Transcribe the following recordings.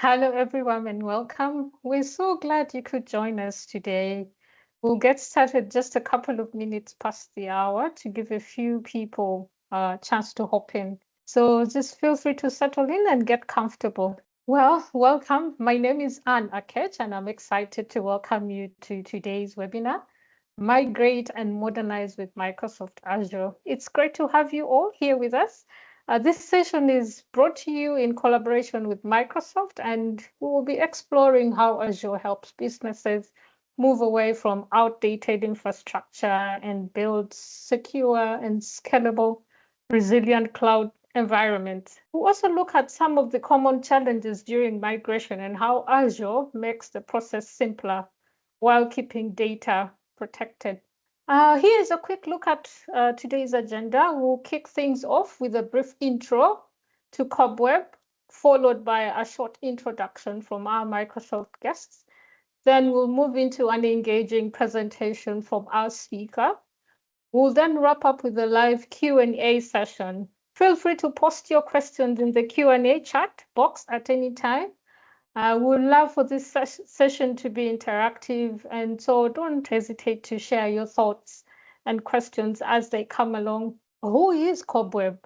Hello, everyone, and welcome. We're so glad you could join us today. We'll get started just a couple of minutes past the hour to give a few people a chance to hop in. So just feel free to settle in and get comfortable. Well, welcome. My name is Anne Akech, and I'm excited to welcome you to today's webinar, Migrate and Modernize with Microsoft Azure. It's great to have you all here with us. This session is brought to you in collaboration with Microsoft, and we will be exploring how Azure helps businesses move away from outdated infrastructure and build secure and scalable, resilient cloud environments. We'll also look at some of the common challenges during migration and how Azure makes the process simpler while keeping data protected. Here's a quick look at today's agenda. We'll kick things off with a brief intro to Cobweb, followed by a short introduction from our Microsoft guests. Then we'll move into an engaging presentation from our speaker. We'll then wrap up with a live Q&A session. Feel free to post your questions in the Q&A chat box at any time. I would love for this session to be interactive, and so don't hesitate to share your thoughts and questions as they come along. Who is Cobweb?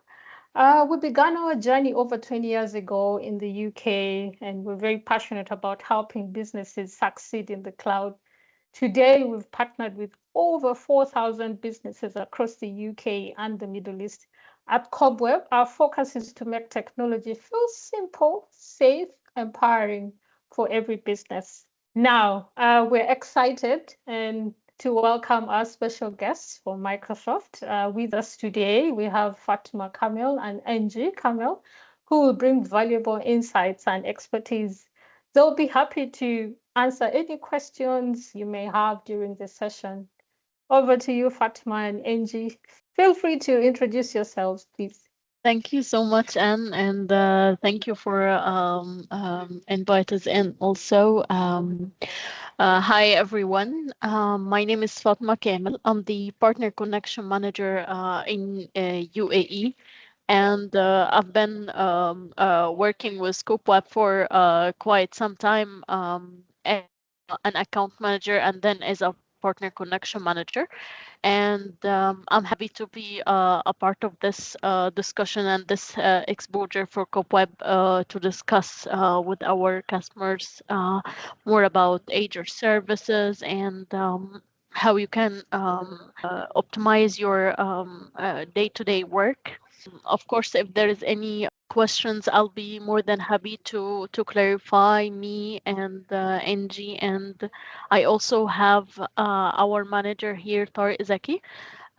We began our journey over 20 years ago in the UK, and we're very passionate about helping businesses succeed in the cloud. Today, we've partnered with over 4,000 businesses across the UK and the Middle East. At Cobweb, our focus is to make technology feel simple, safe, empowering for every business. Now, we're excited and to welcome our special guests from Microsoft. With us today, we have Fatima Kamel and Angie Kamel, who will bring valuable insights and expertise. They'll be happy to answer any questions you may have during the session. Over to you, Fatima and Angie. Feel free to introduce yourselves, please. Thank you so much, Anne, and thank you for inviting us in also. Hi, everyone. My name is Fatma Kamel. I'm the Partner Connection Manager in UAE, and I've been working with Cobweb for quite some time as an account manager and then as a Partner Connection Manager. And I'm happy to be a part of this discussion and this exposure for Cobweb to discuss with our customers more about Azure services and how you can optimize your day-to-day work. Of course, if there is any questions, I'll be more than happy to clarify me and Angie. And I also have our manager here, Tariq Zaki.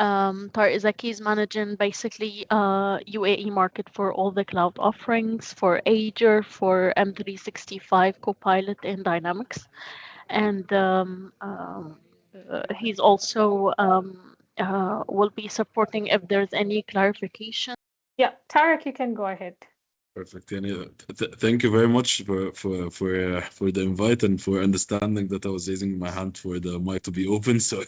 Tariq Zaki is managing basically UAE market for all the cloud offerings for Azure, for M365, Copilot, and Dynamics. And he's also will be supporting if there's any clarification. Yeah, Tarek, you can go ahead. Perfect. Thank you very much for the invite and for understanding that I was raising my hand for the mic to be open. So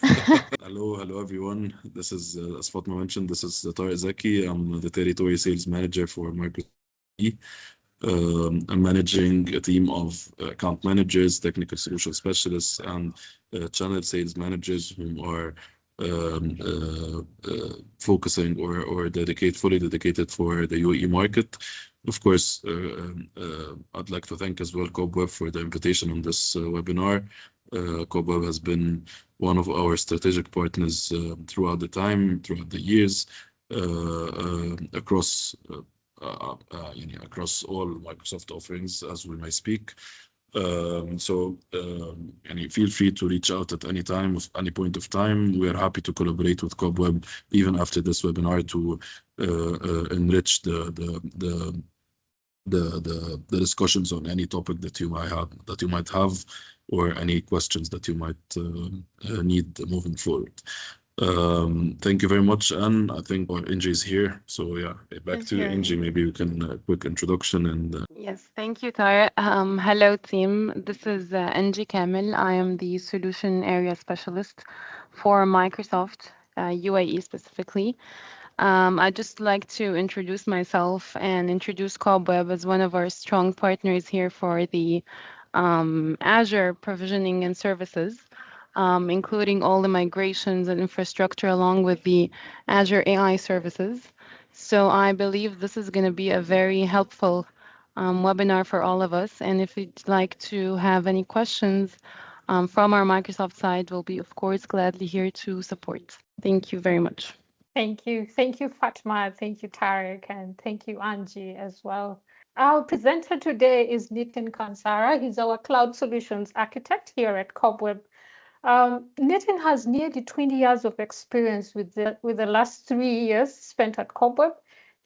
hello everyone. This is as Fatma mentioned, this is Tariq Zaki. I'm the territory sales manager for Microsoft. I'm managing a team of account managers, technical solution specialists, and channel sales managers who are focusing or fully dedicated for the UAE market. Of course, I'd like to thank as well Cobweb for the invitation on this webinar. Cobweb has been one of our strategic partners throughout the years, across all Microsoft offerings, as we may speak. Feel free to reach out at any time, at any point of time. We are happy to collaborate with Cobweb even after this webinar to enrich the discussions on any topic that you might have, or any questions that you might need moving forward. Thank you very much, Anne. I think Angie is here, so yeah, back to you, Angie. Maybe you can quick introduction and Yes, thank you, Tariq. Hello, team. This is Angie Kamel. I am the Solution Area Specialist for Microsoft UAE specifically. I'd just like to introduce myself and introduce Cobweb as one of our strong partners here for the Azure provisioning and services, including all the migrations and infrastructure along with the Azure AI services. So I believe this is going to be a very helpful webinar for all of us. And if you'd like to have any questions from our Microsoft side, we'll be, of course, gladly here to support. Thank you very much. Thank you. Thank you, Fatma. Thank you, Tarek. And thank you, Angie, as well. Our presenter today is Nitin Kansara. He's our cloud solutions architect here at Cobweb. Nitin has nearly 20 years of experience with the last 3 years spent at Cobweb.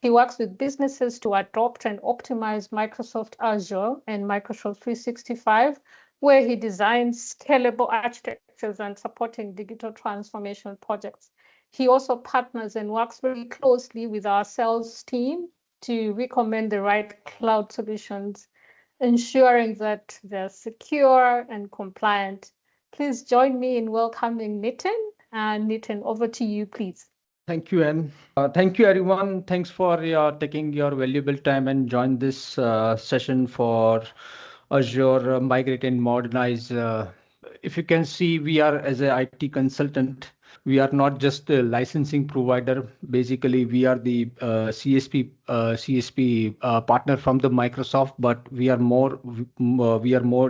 He works with businesses to adopt and optimize Microsoft Azure and Microsoft 365, where he designs scalable architectures and supporting digital transformation projects. He also partners and works very closely with our sales team to recommend the right cloud solutions, ensuring that they're secure and compliant. Please join me in welcoming Nitin. Nitin, over to you, please. Thank you, Anne. Thank you, everyone. Thanks for taking your valuable time and join this session for Azure Migrate and Modernize. If you can see, we are as an IT consultant. We are not just a licensing provider. Basically, we are the CSP partner from the Microsoft, but we are more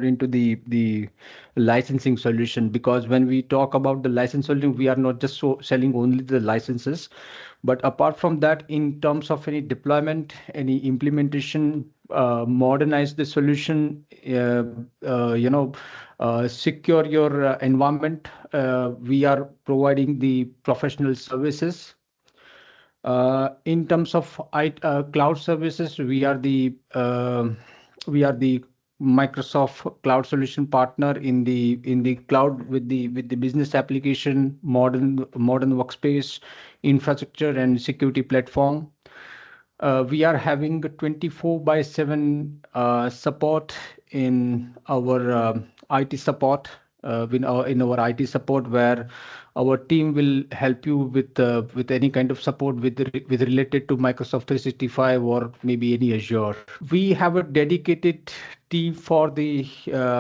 into the licensing solution, because when we talk about the license solution, we are not just selling only the licenses, but apart from that, in terms of any deployment, any implementation, modernize the solution, secure your environment. We are providing the professional services. In terms of cloud services, we are the Microsoft cloud solution partner in the cloud with the business application, modern workspace, infrastructure, and security platform. We are having 24/7 support in our IT support, in our IT support, where our team will help you with any kind of support with related to Microsoft 365 or maybe any Azure. We have a dedicated team for the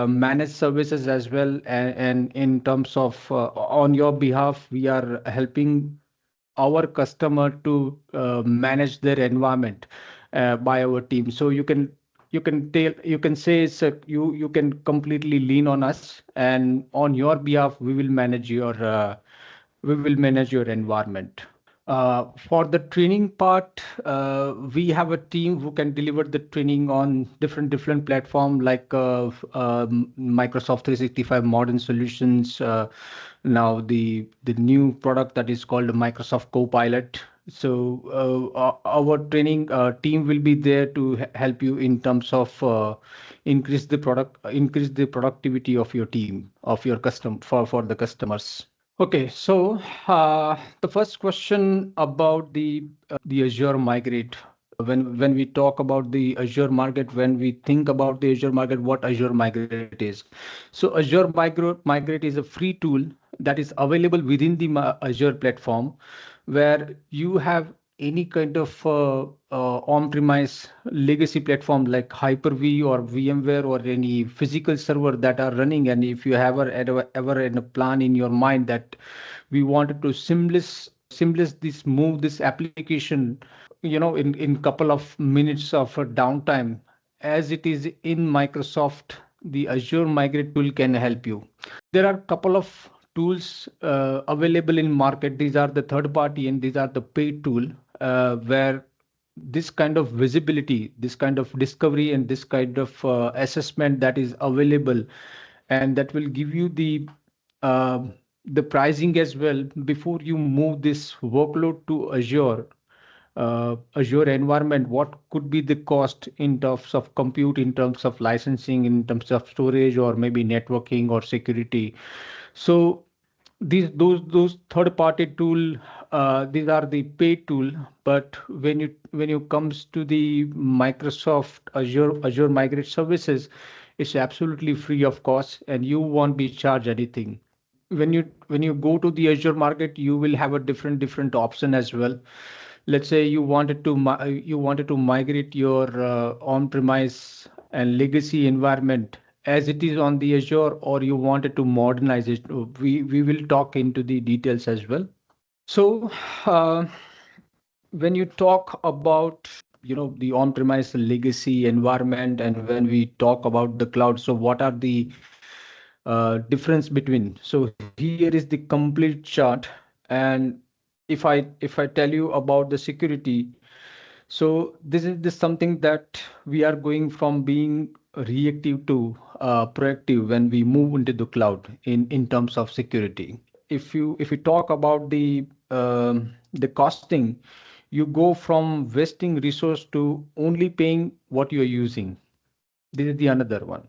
managed services as well, and in terms of on your behalf, we are helping our customer to manage their environment by our team. So you can say you can completely lean on us, and on your behalf we will manage your environment. For the training part, we have a team who can deliver the training on different platforms like Microsoft 365 modern solutions. Now the new product that is called Microsoft Copilot. So our training team will be there to help you in terms of increase the productivity of your team, of your for the customers. Okay, so the first question about the Azure Migrate. When we talk about the Azure Migrate, when we think about the Azure Migrate, what Azure Migrate is. So Azure Migrate is a free tool that is available within the Azure platform, where you have any kind of on-premise legacy platform like Hyper-V or VMware or any physical server that are running. And if you have ever in a plan in your mind that we wanted to move this application, in couple of minutes of downtime, as it is in Microsoft, the Azure Migrate tool can help you. There are a couple of tools available in market. These are the third party and these are the paid tool, where this kind of visibility, this kind of discovery, and this kind of assessment that is available, and that will give you the pricing as well before you move this workload to Azure environment. What could be the cost in terms of compute, in terms of licensing, in terms of storage, or maybe networking or security. So those third-party tool, these are the paid tool. But when you comes to the Microsoft Azure Migrate services, it's absolutely free of cost, and you won't be charged anything. When you go to the Azure Market, you will have a different option as well. let's say you wanted to migrate your on-premise and legacy environment as it is on the Azure, or you wanted to modernize it. We will talk into the details as well. So uh, when you talk about the on-premise legacy environment, and when we talk about the cloud, so what are the difference between? So here is the complete chart, and if I tell you about the security, so this something that we are going from being reactive to proactive when we move into the cloud in terms of security. If you talk about the costing, you go from wasting resource to only paying what you're using. This is the another one.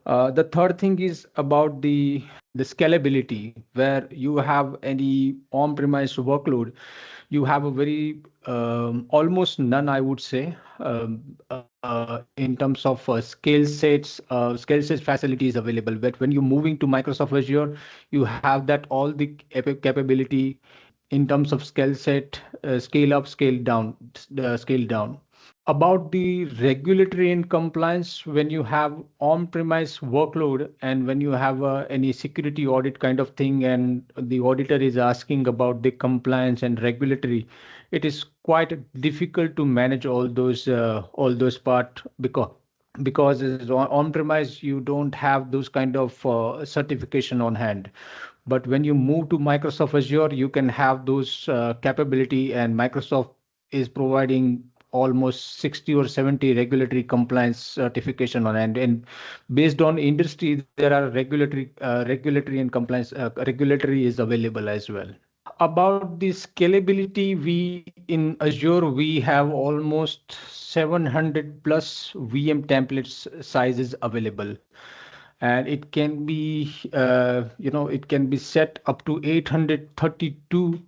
The third thing is about the scalability, where you have any on-premise workload, you have a very almost none, I would say, in terms of scale sets facilities available. But when you're moving to Microsoft Azure, you have that all the capability in terms of scale set, scale up, scale down. About the regulatory and compliance, when you have on-premise workload and when you have any security audit kind of thing, and the auditor is asking about the compliance and regulatory, it is quite difficult to manage all those part, because it's on-premise you don't have those kind of certification on hand. But when you move to Microsoft Azure, you can have those capability, and Microsoft is providing almost 60 or 70 regulatory compliance certification on hand. And based on industry, there are regulatory and compliance regulatory is available as well. About the scalability, we in Azure, we have almost 700 plus VM templates sizes available, and it can be it can be set up to 832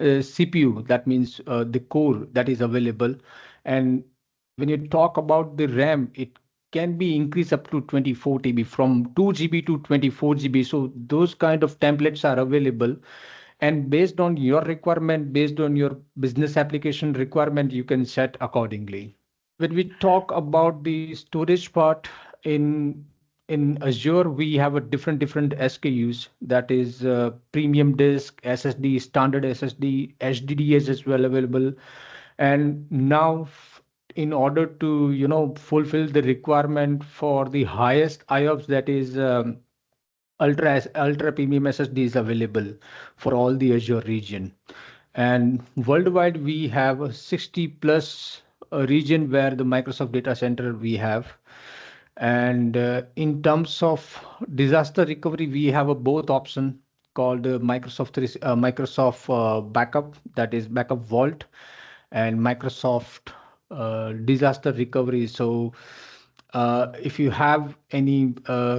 CPU. That means the core that is available. And when you talk about the RAM, it can be increased up to 24 TB, from 2 GB to 24 GB. So those kind of templates are available, and based on your requirement, based on your business application requirement, you can set accordingly. When we talk about the storage part, in Azure, we have a different SKUs, that is premium disk, SSD, standard SSD, HDDs as well available. And now in order to fulfill the requirement for the highest IOPS, that is ultra premium SSD is available for all the Azure region. And worldwide, we have a 60 plus region where the Microsoft data center we have. And in terms of disaster recovery, we have a both option called Microsoft Backup, that is Backup Vault, and Microsoft Disaster Recovery. So if you have any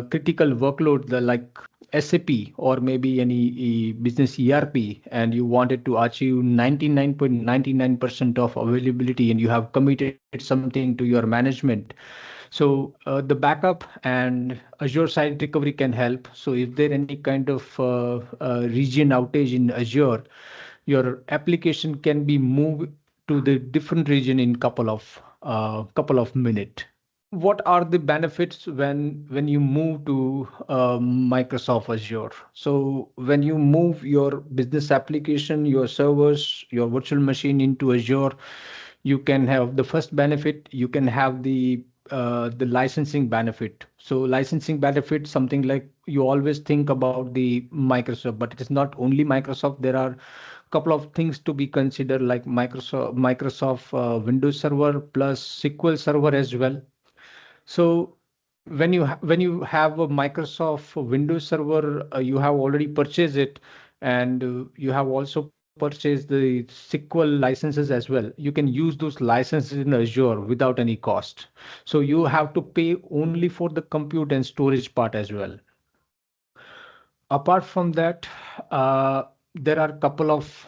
critical workload, like SAP or maybe any business ERP, and you wanted to achieve 99.99% of availability, and you have committed something to your management, so the backup and Azure side recovery can help. So if there any kind of region outage in Azure, your application can be moved to the different region in couple of minutes. What are the benefits when you move to Microsoft Azure? So when you move your business application, your servers, your virtual machine into Azure, you can have the first benefit. You can have the licensing benefit. So licensing benefit, something like you always think about the Microsoft, but it is not only Microsoft. There are couple of things to be considered, like Microsoft Windows Server plus SQL Server as well. So when you have a Microsoft Windows Server, you have already purchased it, and you have also purchased the SQL licenses as well. You can use those licenses in Azure without any cost. So you have to pay only for the compute and storage part as well. Apart from that, there are a couple of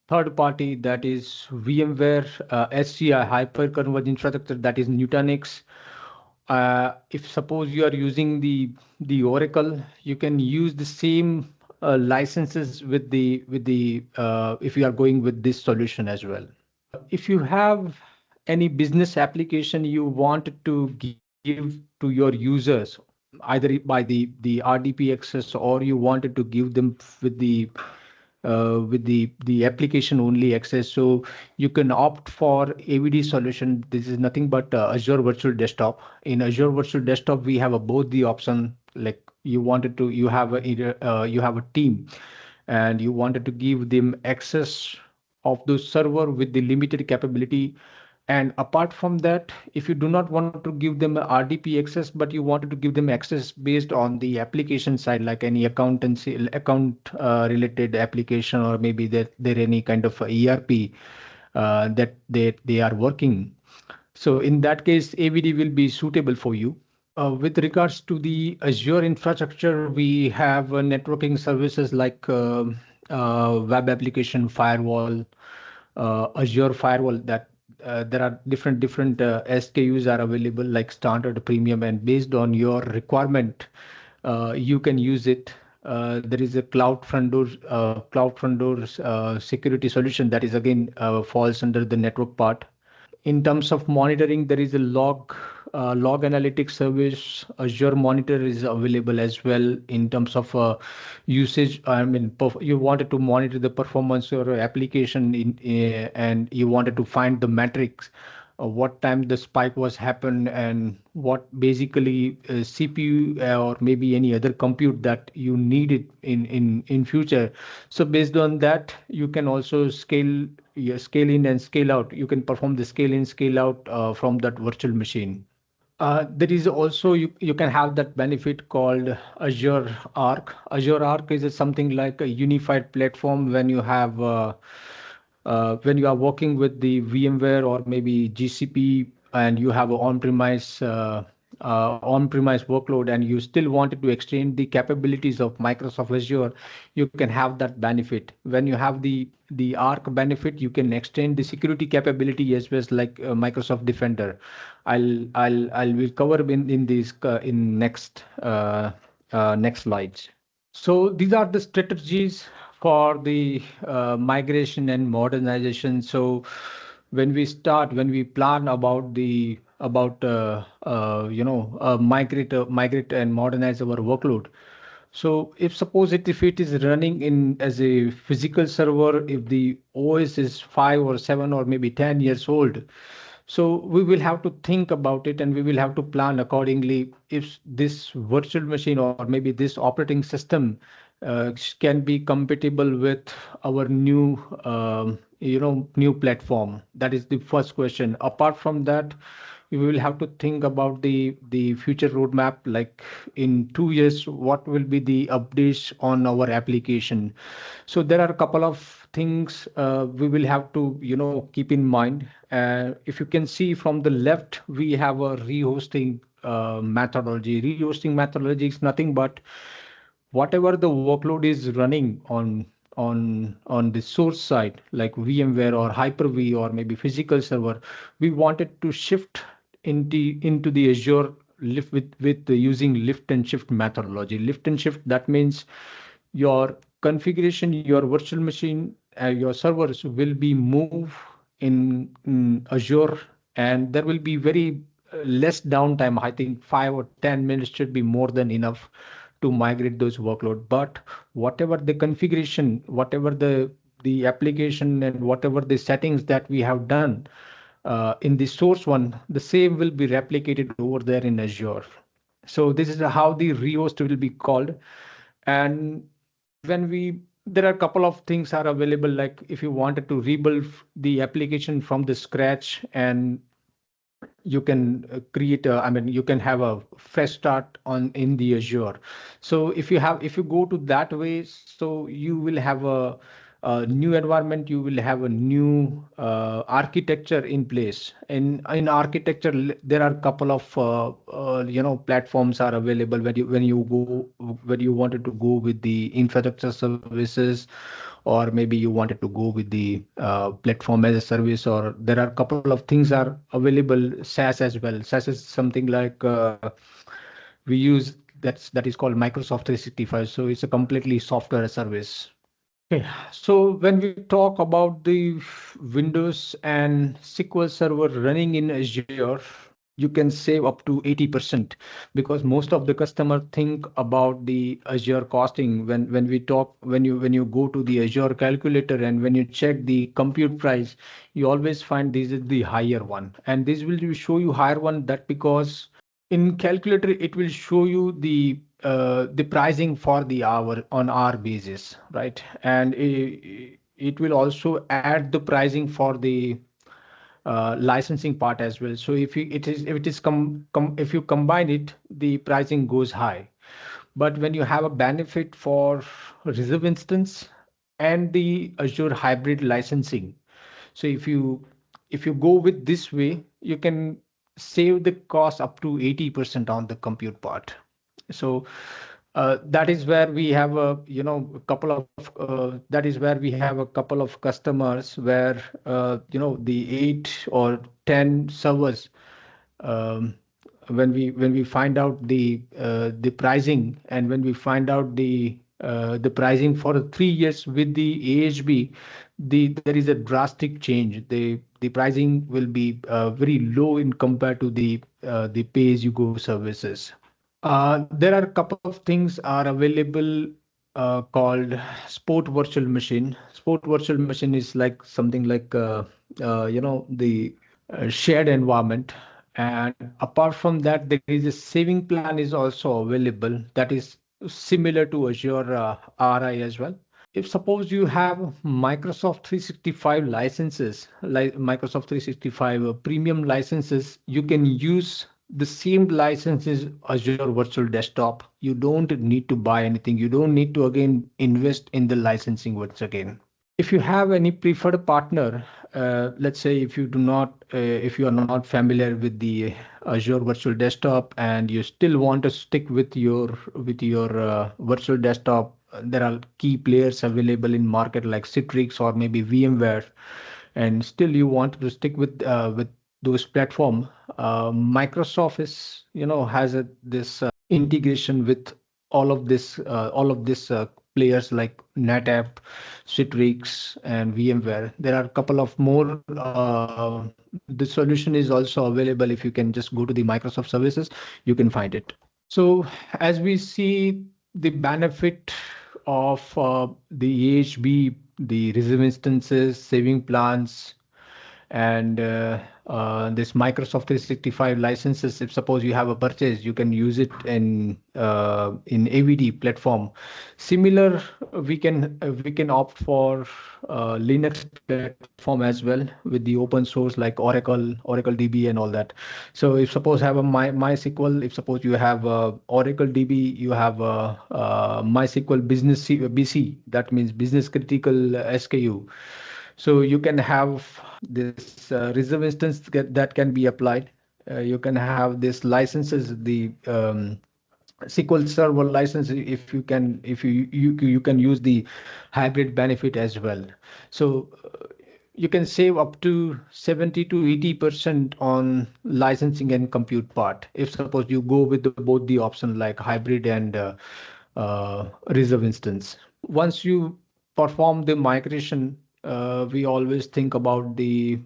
third party, that is VMware, HCI, Hyperconverged Infrastructure, that is Nutanix. If suppose you are using the Oracle, you can use the same licenses with the if you are going with this solution as well. if you have any business application you want to give to your users, either by the RDP access, or you wanted to give them with the application only access. So you can opt for AVD solution. This is nothing but Azure Virtual Desktop. In Azure Virtual Desktop, we have both the option. Like you have you have a team, and you wanted to give them access of the server with the limited capability. And apart from that, if you do not want to give them a RDP access, but you wanted to give them access based on the application side, like any accountancy account related application, or maybe that there any kind of ERP that they are working. So in that case, AVD will be suitable for you. With regards to the Azure infrastructure, we have networking services like web application firewall, Azure firewall, that there are different SKUs are available, like standard, premium, and based on your requirement, you can use it. There is a cloud front doors security solution that is again falls under the network part. In terms of monitoring, there is a log analytics service. Azure Monitor is available as well. In terms of usage, I mean, you wanted to monitor the performance of your application and you wanted to find the metrics, what time the spike was happened, and what basically CPU or maybe any other compute that you needed in future. So based on that, you can also scale in and scale out. You can perform the scale in, scale out from that virtual machine. There is also you can have that benefit called Azure Arc. Azure Arc is something like a unified platform when you are working with the VMware or maybe GCP, and you have an on-premise workload, and you still wanted to extend the capabilities of Microsoft Azure, you can have that benefit. When you have the Arc benefit, you can extend the security capability as well as like Microsoft Defender. I will cover in this in next slides. So these are the strategies for the migration and modernization. So when we plan about migrate and modernize our workload. So if it is running in as a physical server, if the OS is 5 or 7 or maybe 10 years old, so we will have to think about it, and we will have to plan accordingly if this virtual machine or maybe this operating system can be compatible with our new platform. That is the first question. Apart from that, we will have to think about the future roadmap, like in 2 years, what will be the updates on our application. So there are a couple of things we will have to keep in mind. If you can see from the left, we have a rehosting methodology. Rehosting methodology is nothing but whatever the workload is running on the source side, like VMware or Hyper-V or maybe physical server, we wanted to shift into the Azure lift with using lift and shift methodology. Lift and shift, that means your configuration, your virtual machine, your servers will be moved in Azure, and there will be very less downtime. I think 5 or 10 minutes should be more than enough to migrate those workload. But whatever the configuration, whatever the application, and whatever the settings that we have done in the source one, the same will be replicated over there in Azure. So this is how the rehost will be called. And there are a couple of things are available, like if you wanted to rebuild the application from the scratch, and you can you can have a fresh start in the Azure. So if you go to that way, so you will have a new environment, you will have a new architecture in place. In architecture, there are a couple of platforms are available when you wanted to go with the infrastructure services, or maybe you wanted to go with the platform as a service, or there are a couple of things are available, SaaS as well. SaaS is something like we use that is called Microsoft 365. So it's a completely software service. Okay, so when we talk about the Windows and SQL Server running in Azure, you can save up to 80% because most of the customer think about the Azure costing when we talk when you go to the Azure calculator and when you check the compute price, you always find this is the higher one, and this will show you higher one that because in calculator it will show you the pricing for the hour on hour basis, right? And it will also add the pricing for the licensing part as well. So if it is if you combine it, the pricing goes high. But when you have a benefit for reserve instance and the Azure hybrid licensing, so if you go with this way, you can save the cost up to 80% on the compute part. So that is where we have a couple of that is where we have a couple of customers where the 8 or 10 servers, um, when we find out the pricing, and when we find out the pricing for 3 years with the AHB, there is a drastic change. The pricing will be very low in compared to the pay-as-you-go services. There are a couple of things are available called Sport Virtual Machine. Sport Virtual Machine is like something like the shared environment. And apart from that, there is a saving plan is also available that is similar to Azure RI as well. If suppose you have Microsoft 365 licenses, like Microsoft 365 premium licenses, you can use the same licenses Azure Virtual Desktop. You don't need to buy anything. You don't need to again invest in the licensing once again. If you have any preferred partner, let's say if you are not familiar with the Azure Virtual Desktop and you still want to stick with your virtual desktop, there are key players available in market like Citrix or maybe VMware, and still you want to stick with those platform. Microsoft is has this integration with all of this players like NetApp, Citrix, and VMware. There are a couple of more. The solution is also available. If you can just go to the Microsoft services, you can find it. So as we see the benefit of the AHB, the reserve instances, saving plans, and this Microsoft 365 licenses, if suppose you have a purchase, you can use it in AVD platform. Similar, we can opt for Linux platform as well with the open source like Oracle DB and all that. So if suppose have a MySQL, if suppose you have Oracle DB, you have a MySQL Business BC, that means business critical SKU. So you can have this reserve instance that can be applied. You can have this licenses, the SQL Server license. If you can use the hybrid benefit as well. So you can save up to 70 to 80% on licensing and compute part. If suppose you go with both the option like hybrid and reserve instance. Once you perform the migration, we always think about the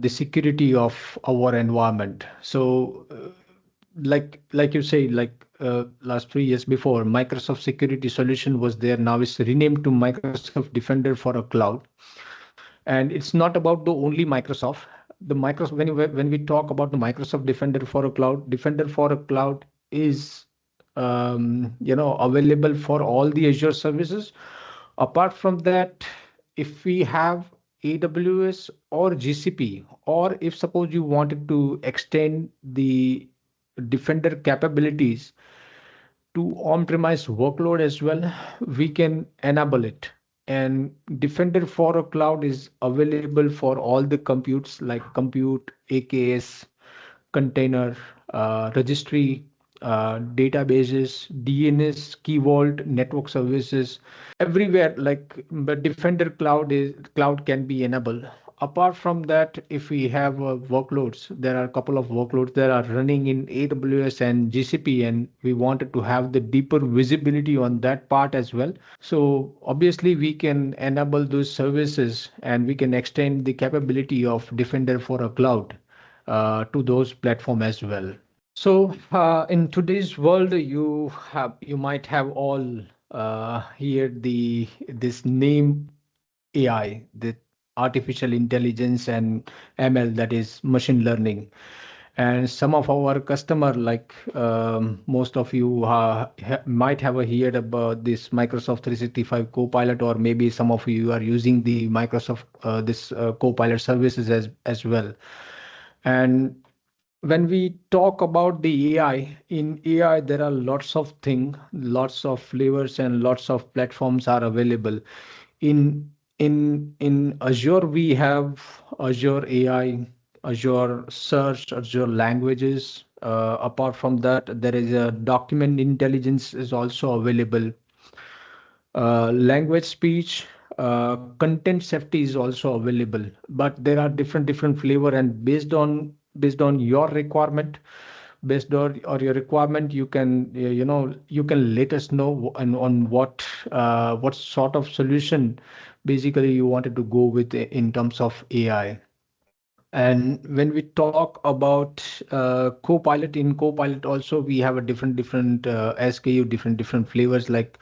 security of our environment. So like you say, like last 3 years before, Microsoft security solution was there. Now it's renamed to Microsoft Defender for a cloud. And it's not about the only Microsoft. The Microsoft, when we talk about the Microsoft Defender for a cloud is available for all the Azure services. Apart from that, if we have AWS or GCP, or if suppose you wanted to extend the Defender capabilities to on-premise workload as well, we can enable it. And Defender for a cloud is available for all the computes like compute, AKS, container, registry, databases, DNS, Key Vault, network services, everywhere. Like, but Defender cloud can be enabled. Apart from that, if we have workloads, there are a couple of workloads that are running in AWS and GCP, and we wanted to have the deeper visibility on that part as well. So obviously we can enable those services and we can extend the capability of Defender for a cloud to those platforms as well. So in today's world, you might have all heard this name AI, the artificial intelligence and ML, that is machine learning. And some of our customer, like most of you might have heard about this Microsoft 365 Copilot, or maybe some of you are using the Microsoft this Copilot services as well. And when we talk about the AI, in AI, there are lots of things, lots of flavors and lots of platforms are available. In Azure, we have Azure AI, Azure Search, Azure Languages. Apart from that, there is a document intelligence is also available. Language speech, content safety is also available, but there are different flavor, and based on your requirement, based on or your requirement, you can you can let us know on what sort of solution basically you wanted to go with in terms of AI. And when we talk about Copilot, in Copilot also we have a different SKU, different flavors. Like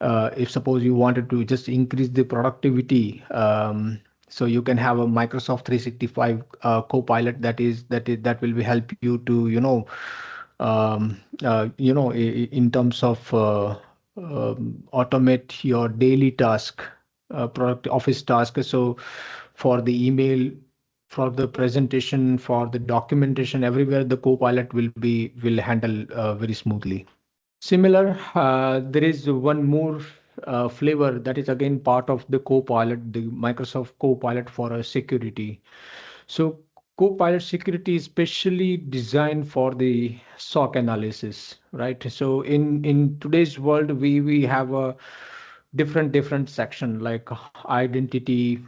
if suppose you wanted to just increase the productivity, so you can have a Microsoft 365 Copilot that will be help you to in terms of automate your daily task, product office task. So for the email, for the presentation, for the documentation, everywhere the Copilot will handle very smoothly. Similar, there is one more flavor that is again part of the Copilot, the Microsoft Copilot for security. So Copilot security is specially designed for the SOC analysis, right? So in today's world, we have a different section like identity,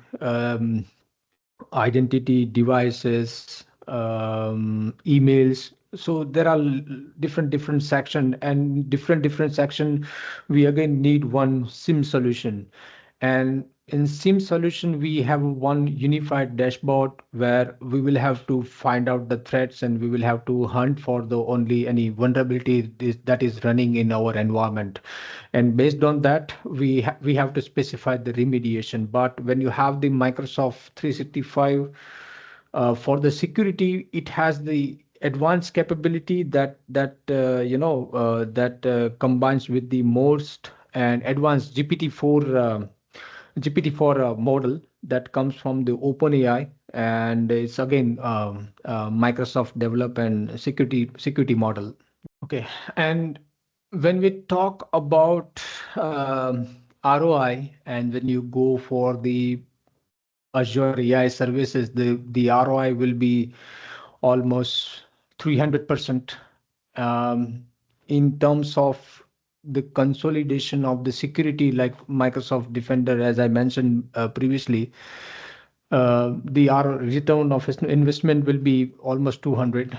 identity devices, emails. So there are different section, and different section we again need one SIM solution. And in SIM solution we have one unified dashboard where we will have to find out the threats, and we will have to hunt for the only any vulnerability that is running in our environment. And based on that, we have to specify the remediation. But when you have the Microsoft 365 for the security, it has the advanced capability that combines with the most and advanced GPT-4 model that comes from the OpenAI, and it's again Microsoft develop and security model. Okay, and when we talk about ROI, and when you go for the Azure AI services, the ROI will be almost 300%. In terms of the consolidation of the security, like Microsoft Defender, as I mentioned previously, the return of investment will be almost 200.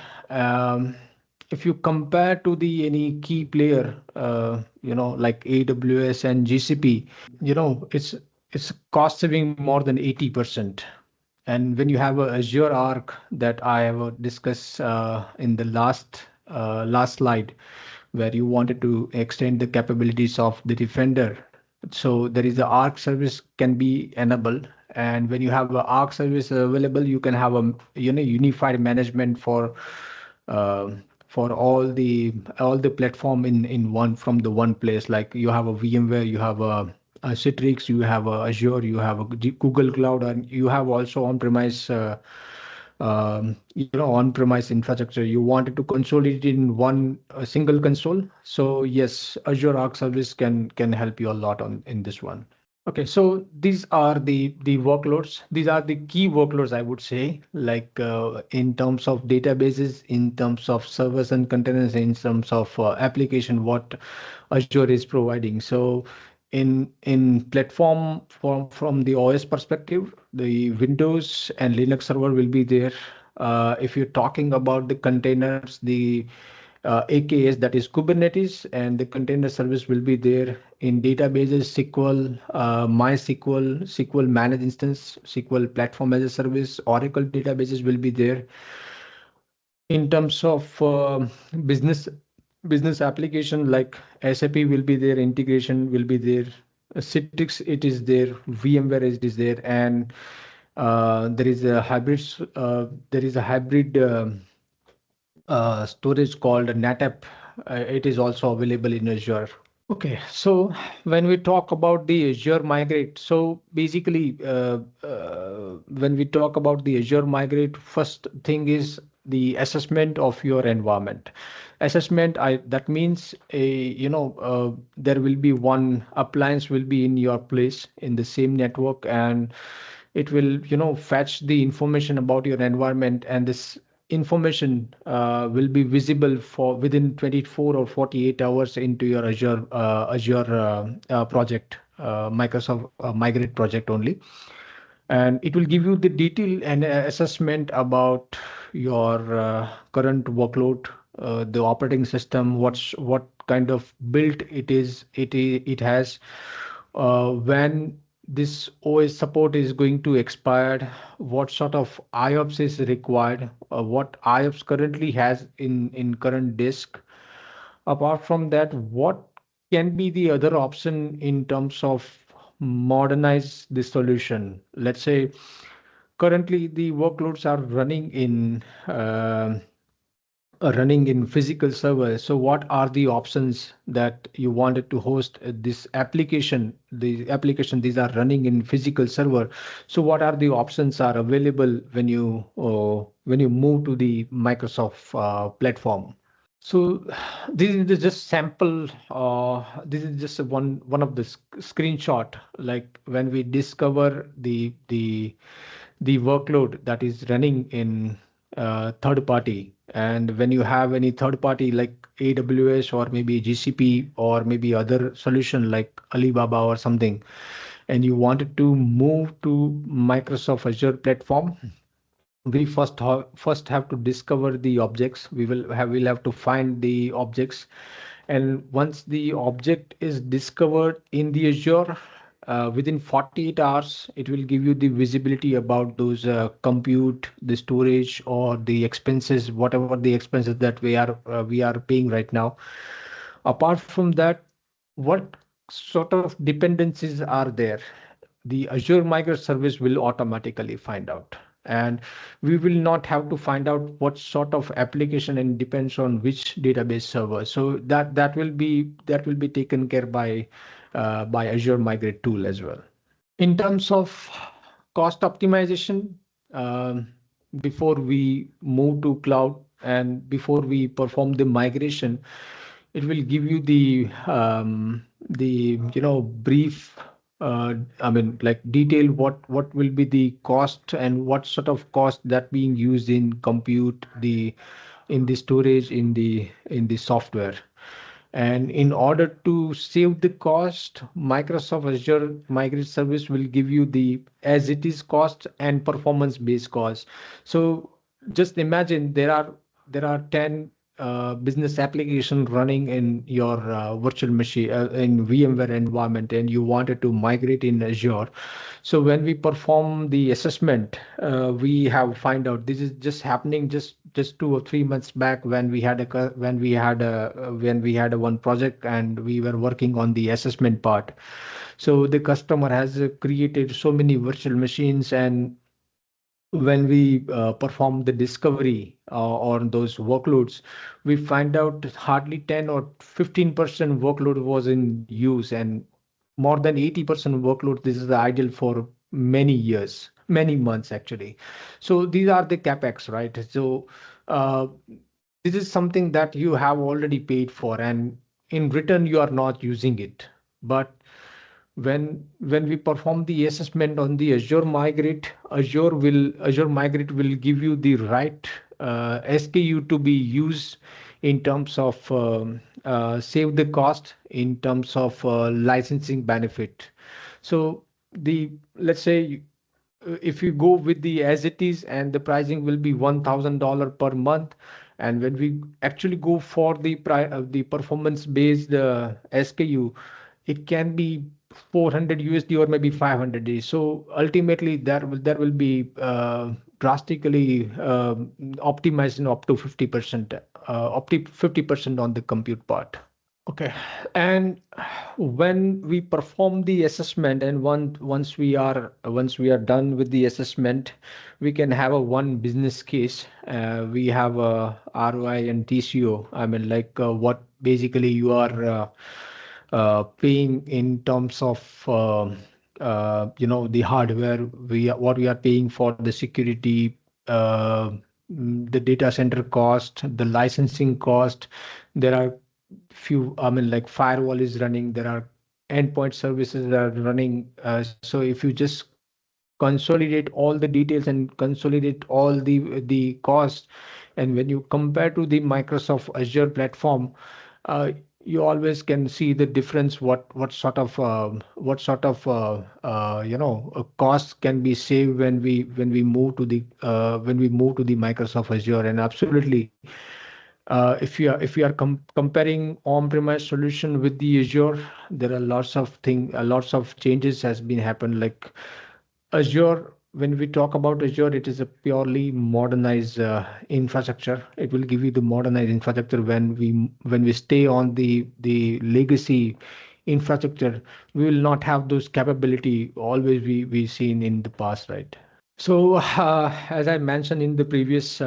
If you compare to the any key player, like AWS and GCP, it's cost saving more than 80%. And when you have a Azure Arc that I have discussed in the last slide, where you wanted to extend the capabilities of the Defender, so there is the Arc service can be enabled. And when you have an Arc service available, you can have a unified management for all the platform in one, from the one place. Like you have a VMware, you have a Citrix, you have a Azure, you have a Google Cloud, and you have also on-premise on-premise infrastructure. You wanted to consolidate it in one single console. So yes, Azure Arc Service can help you a lot in this one. Okay, so these are the workloads. These are the key workloads, I would say, like in terms of databases, in terms of servers and containers, in terms of application, what Azure is providing. So in platform from the OS perspective, the Windows and Linux server will be there. If you're talking about the containers, the AKS, that is Kubernetes, and the container service will be there. In databases, SQL, MySQL, SQL managed instance, SQL platform as a service, Oracle databases will be there. In terms of business application like SAP will be there, integration will be there, Citrix it is there, VMware it is there, and there is a hybrid storage called NetApp. It is also available in Azure. Okay, so when we talk about the Azure Migrate, so basically, when we talk about the Azure Migrate, first thing is the assessment of your environment. Assessment, that means there will be one appliance will be in your place in the same network, and it will fetch the information about your environment, and this information will be visible for within 24 or 48 hours into your Azure project, Microsoft Migrate project only. And it will give you the detail and assessment about your current workload, the operating system, what kind of build it has, when this OS support is going to expire, what sort of IOPS is required, what IOPS currently has in current disk. Apart from that, what can be the other option in terms of modernize the solution? Let's say currently the workloads are running in physical servers. So what are the options that you wanted to host this application? The application, these are running in physical server. So what are the options are available when you move to the Microsoft platform? So this is just sample. This is just one of the screenshot. Like when we discover the workload that is running in third party, and when you have any third party like AWS or maybe GCP or maybe other solution like Alibaba or something, and you wanted to move to Microsoft Azure platform, we first have to discover the objects. We'll have to find the objects, and once the object is discovered in the Azure, within 48 hours it will give you the visibility about those compute, the storage, or the expenses, whatever the expenses that we are paying right now. Apart from that, what sort of dependencies are there? The Azure Migrate service will automatically find out, and we will not have to find out what sort of application and depends on which database server. So that will be taken care by Azure Migrate tool as well. In terms of cost optimization, before we move to cloud and before we perform the migration, it will give you the brief, like detail what will be the cost and what sort of cost that being used in compute, in the storage, in the software. And in order to save the cost, Microsoft Azure Migrate Service will give you the as it is cost and performance based cost. So just imagine there are 10 business application running in your virtual machine in VMware environment, and you wanted to migrate in Azure. So when we perform the assessment, we have find out this is just happening just 2 or 3 months back when we had a one project and we were working on the assessment part. So the customer has created so many virtual machines, and when we perform the discovery on those workloads, we find out hardly 10 or 15% workload was in use, and more than 80% workload, this is the ideal for many years, many months actually. So these are the capex, right? So this is something that you have already paid for, and in return you are not using it. But when we perform the assessment on the Azure Migrate, Azure Migrate will give you the right SKU to be used in terms of save the cost, in terms of licensing benefit. So let's say if you go with the as it is, and the pricing will be $1,000 per month, and when we actually go for the performance based SKU, it can be 400 USD or maybe 500 days. So ultimately there will be drastically optimizing up to 50%, up to 50% on the compute part. Okay. And when we perform the assessment, and once we are done with the assessment, we can have a one business case. We have a ROI and TCO. I mean, like what basically you are paying in terms of the hardware, what we are paying for the security, the data center cost, the licensing cost. There are few, I mean, like firewall is running, there are endpoint services that are running. So if you just consolidate all the details and consolidate all the cost, and when you compare to the Microsoft Azure platform, you always can see the difference. What sort of costs can be saved when we move to the Microsoft Azure. And absolutely, if you are comparing on-premise solution with the Azure, there are lots of changes has been happened. Like Azure, when we talk about Azure, it is a purely modernized infrastructure. It will give you the modernized infrastructure. When we stay on the legacy infrastructure, we will not have those capability always we seen in the past, right? So as I mentioned in the previous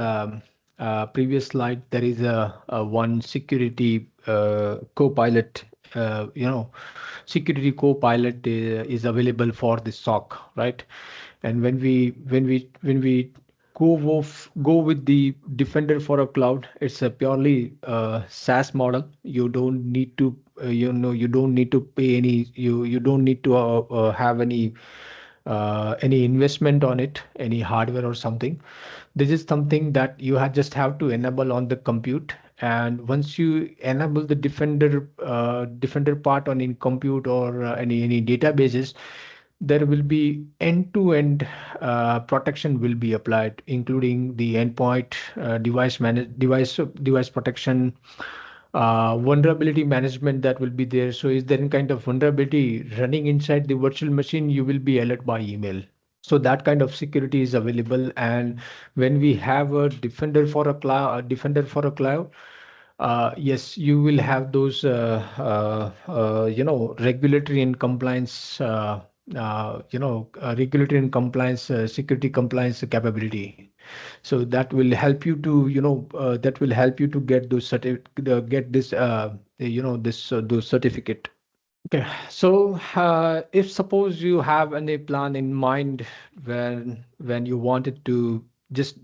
slide, there is a one security co-pilot. Security co-pilot is available for the SOC, right? And when we go with the Defender for a cloud, it's a purely SaaS model. You don't need to you don't need to pay any, you don't need to have any investment on it, any hardware or something. This is something that you just have to enable on the compute. And once you enable the Defender part on in compute or any databases, there will be end-to-end protection will be applied, including the endpoint, device protection, vulnerability management that will be there. So is there any kind of vulnerability running inside the virtual machine, you will be alerted by email. So that kind of security is available. And when we have a Defender for a cloud, yes, you will have those regulatory and compliance security compliance capability. So that will help you to get those certificate. Okay, so if suppose you have any plan in mind when you wanted to just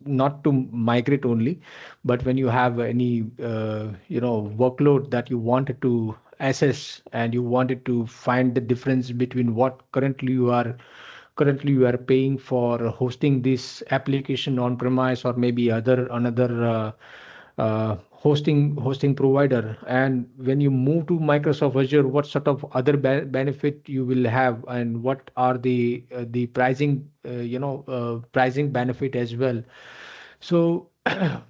not to migrate only, but when you have any workload that you wanted to assess, and you wanted to find the difference between what currently you are paying for hosting this application on premise, or maybe another hosting provider, and when you move to Microsoft Azure, what sort of other benefit you will have, and what are the pricing benefit as well. So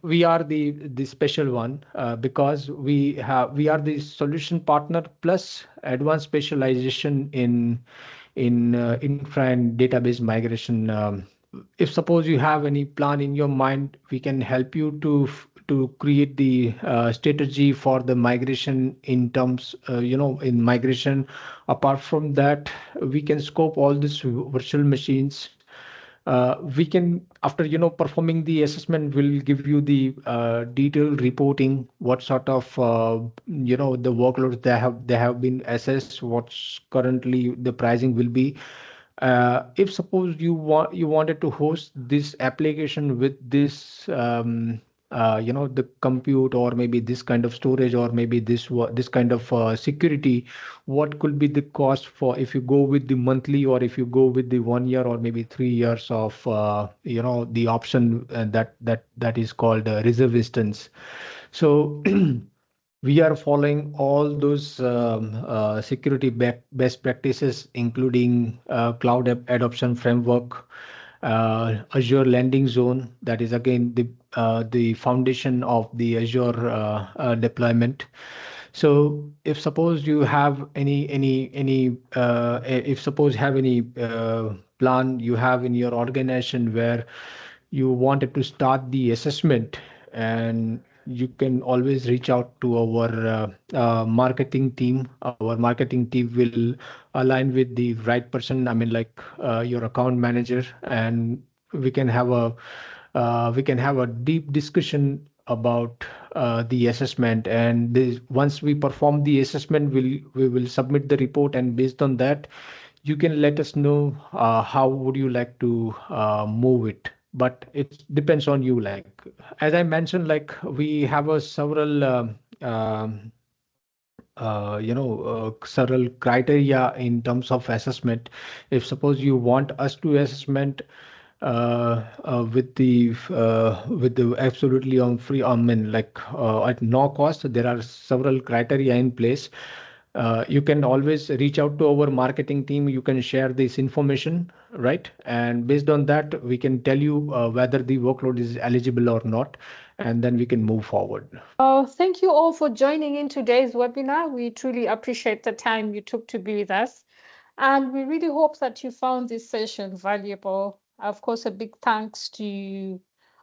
we are the special one, because we are the solution partner plus advanced specialization in infra and database migration. If suppose you have any plan in your mind, we can help you to create the strategy for the migration in terms, in migration. Apart from that, we can scope all these virtual machines. We can, after performing the assessment, will give you the detailed reporting, what sort of the workloads they have been assessed, what's currently the pricing will be. If suppose you wanted to host this application with this the compute, or maybe this kind of storage, or maybe this kind of security, what could be the cost for if you go with the monthly, or if you go with the 1 year or maybe 3 years of the option that is called reserve instance. So we are following all those security best practices, including cloud adoption framework, Azure landing zone. That is again the foundation of the Azure deployment. So if suppose you have if suppose have any plan you have in your organization where you wanted to start the assessment, and you can always reach out to our marketing team. Our marketing team will align with the right person. I mean, like your account manager, and we can have a deep discussion about the assessment. And once we perform the assessment, we will submit the report, and based on that, you can let us know how would you like to move it. But it depends on you. Like as I mentioned, like we have a several several criteria in terms of assessment. If suppose you want us to assessment with the absolutely on free, I mean, like at no cost, there are several criteria in place. You can always reach out to our marketing team. You can share this information, right? And based on that, we can tell you whether the workload is eligible or not, and then we can move forward. Thank you all for joining in today's webinar. We truly appreciate the time you took to be with us. And we really hope that you found this session valuable. Of course, a big thanks to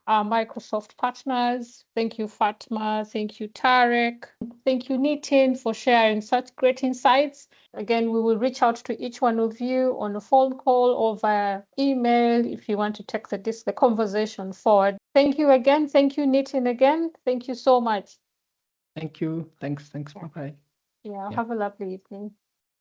our Microsoft partners. Thank you, Fatma. Thank you, Tarek. Thank you, Nitin, for sharing such great insights. Again, we will reach out to each one of you on a phone call or via email if you want to take the conversation forward. Thank you again. Thank you, Nitin, again. Thank you so much. Thank you. Thanks. Bye-bye. Yeah, have a lovely evening.